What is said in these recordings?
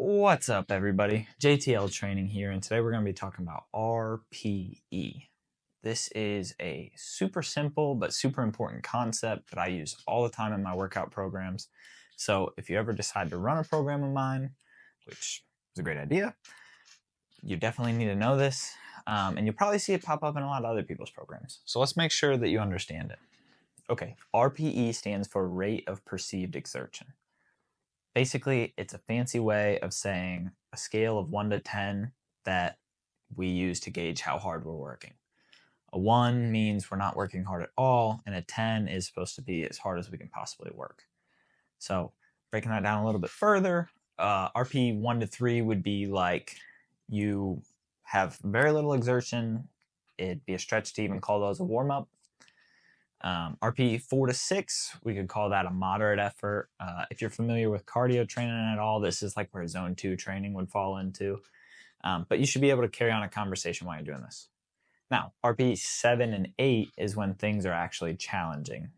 What's up, everybody? JTL Training here, and today we're going to be talking about RPE. This is a super simple but super important concept that I use all the time in my workout programs. So if you ever decide to run a program of mine, which is a great idea, you definitely need to know this, and you'll probably see it pop up in a lot of other people's programs. So let's make sure that you understand it. Okay, RPE stands for Rate of Perceived Exertion. Basically, it's a fancy way of saying a scale of 1 to 10 that we use to gauge how hard we're working. A 1 means we're not working hard at all, and a 10 is supposed to be as hard as we can possibly work. So breaking that down a little bit further, RPE 1 to 3 would be like you have very little exertion. It'd be a stretch to even call those a warm-up. RPE 4 to 6, we could call that a moderate effort. If you're familiar with cardio training at all, this is like where zone 2 training would fall into. But you should be able to carry on a conversation while you're doing this. Now, RPE 7 and 8 is when things are actually challenging.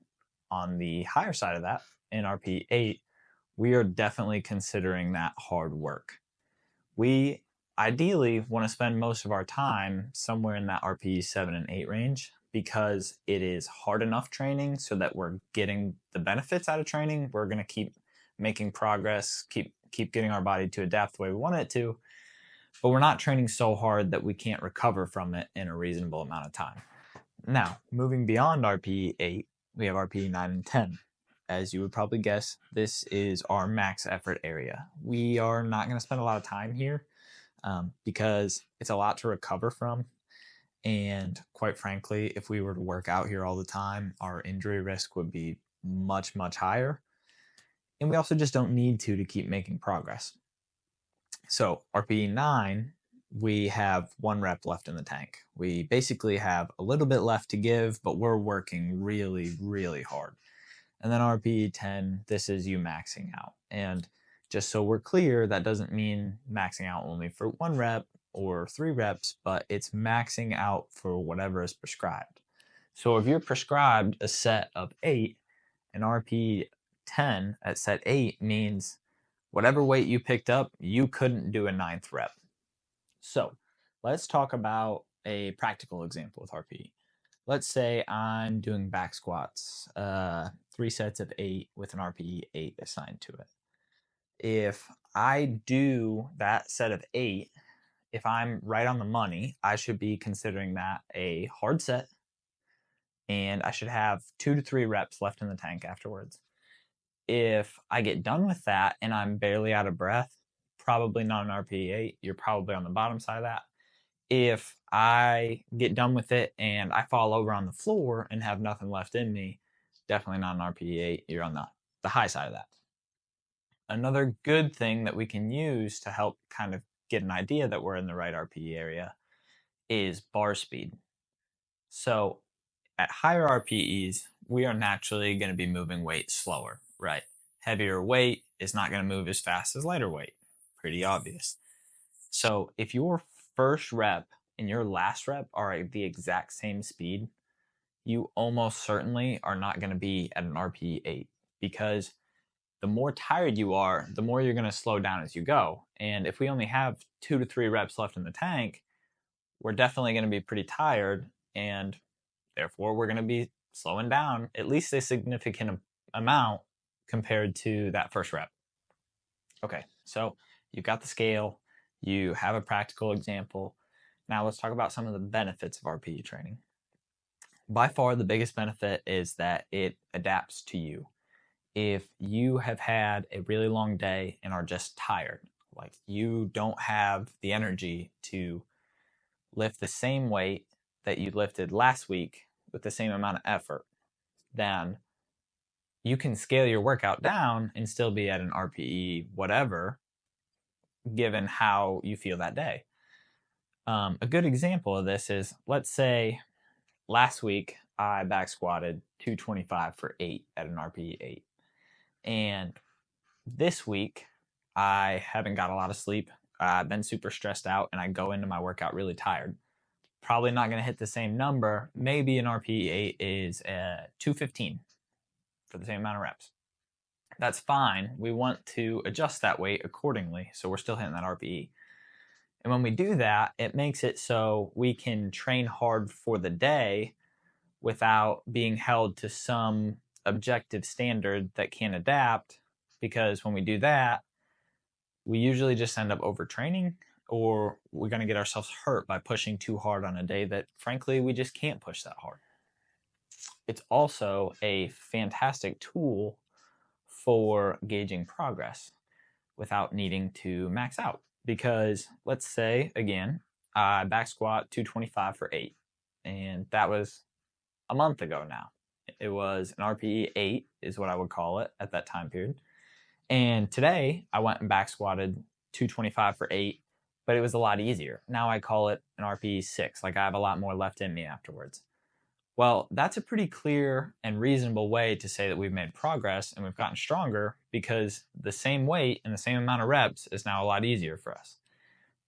On the higher side of that, in RPE 8, we are definitely considering that hard work. We ideally want to spend most of our time somewhere in that RPE 7 and 8 range, because it is hard enough training so that we're getting the benefits out of training. We're going to keep making progress, keep getting our body to adapt the way we want it to, but we're not training so hard that we can't recover from it in a reasonable amount of time. Now, moving beyond RPE 8, we have RPE 9 and 10. As you would probably guess, this is our max effort area. We are not going to spend a lot of time here because it's a lot to recover from. And quite frankly, if we were to work out here all the time, our injury risk would be much, much higher. And we also just don't need to keep making progress. So RPE 9, we have 1 rep left in the tank. We basically have a little bit left to give, but we're working really, really hard. And then RPE 10, this is you maxing out. And just so we're clear, that doesn't mean maxing out only for 1 rep or 3 reps, but it's maxing out for whatever is prescribed. So if you're prescribed a set of 8, an RPE 10 at set 8 means whatever weight you picked up, you couldn't do a 9th rep. So let's talk about a practical example with RPE. Let's say I'm doing back squats, 3 sets of 8 with an RPE 8 assigned to it. If I do that set of 8, if I'm right on the money, I should be considering that a hard set, and I should have 2 to 3 reps left in the tank afterwards. If I get done with that and I'm barely out of breath, probably not an RPE 8. You're probably on the bottom side of that. If I get done with it and I fall over on the floor and have nothing left in me, definitely not an RPE 8. You're on the high side of that. Another good thing that we can use to help kind of get an idea that we're in the right RPE area is bar speed. So at higher RPEs, we are naturally going to be moving weight slower, right? Heavier weight is not going to move as fast as lighter weight. Pretty obvious. So if your first rep and your last rep are at the exact same speed, you almost certainly are not going to be at an RPE 8, because the more tired you are, the more you're going to slow down as you go. And if we only have 2 to 3 reps left in the tank, we're definitely going to be pretty tired, and therefore we're going to be slowing down at least a significant amount compared to that first rep. Okay, so you've got the scale, you have a practical example. Now let's talk about some of the benefits of RPE training. By far, the biggest benefit is that it adapts to you. If you have had a really long day and are just tired, like you don't have the energy to lift the same weight that you lifted last week with the same amount of effort, then you can scale your workout down and still be at an RPE whatever, given how you feel that day. A good example of this is, let's say last week I back squatted 225 for 8 at an RPE 8. And this week, I haven't got a lot of sleep. I've been super stressed out, and I go into my workout really tired. Probably not going to hit the same number. Maybe an RPE 8 is 215 for the same amount of reps. That's fine. We want to adjust that weight accordingly, so we're still hitting that RPE. And when we do that, it makes it so we can train hard for the day without being held to some objective standard that can adapt, because when we do that, we usually just end up overtraining, or we're going to get ourselves hurt by pushing too hard on a day that, frankly, we just can't push that hard. It's also a fantastic tool for gauging progress without needing to max out. Because let's say, again, I back squat 225 for 8, and that was a month ago now. It was an RPE 8 is what I would call it at that time period. And today I went and back squatted 225 for 8, but it was a lot easier. Now I call it an RPE 6, like I have a lot more left in me afterwards. Well, that's a pretty clear and reasonable way to say that we've made progress and we've gotten stronger, because the same weight and the same amount of reps is now a lot easier for us.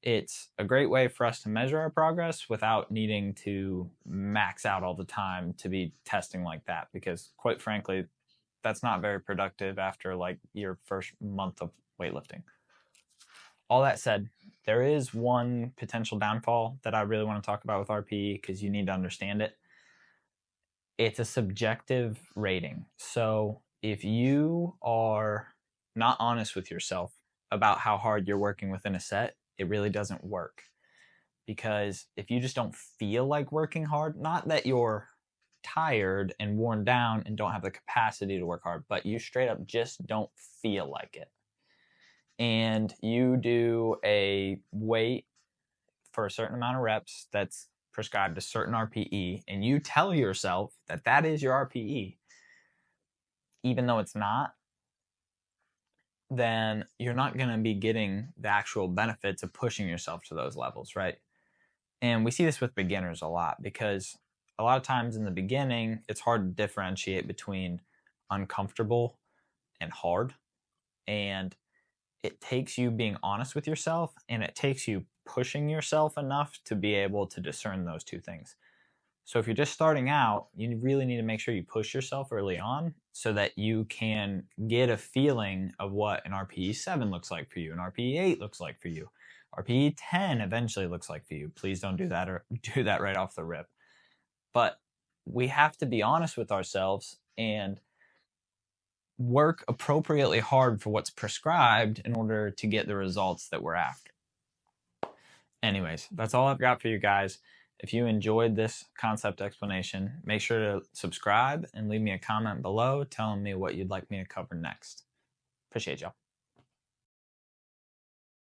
It's a great way for us to measure our progress without needing to max out all the time to be testing like that, because quite frankly, that's not very productive after like your first month of weightlifting. All that said, there is one potential downfall that I really want to talk about with RPE, because you need to understand it. It's a subjective rating. So if you are not honest with yourself about how hard you're working within a set, it really doesn't work. Because if you just don't feel like working hard, not that you're tired and worn down and don't have the capacity to work hard, but you straight up just don't feel like it, and you do a weight for a certain amount of reps that's prescribed a certain RPE, and you tell yourself that that is your RPE, even though it's not, then you're not going to be getting the actual benefits of pushing yourself to those levels, right? And we see this with beginners a lot, because a lot of times in the beginning, it's hard to differentiate between uncomfortable and hard. And it takes you being honest with yourself, and it takes you pushing yourself enough to be able to discern those two things. So if you're just starting out, you really need to make sure you push yourself early on so that you can get a feeling of what an RPE 7 looks like for you, an RPE 8 looks like for you, RPE 10 eventually looks like for you. Please don't do that, or do that right off the rip. But we have to be honest with ourselves and work appropriately hard for what's prescribed in order to get the results that we're after. Anyways, that's all I've got for you guys. If you enjoyed this concept explanation, make sure to subscribe and leave me a comment below telling me what you'd like me to cover next. Appreciate y'all.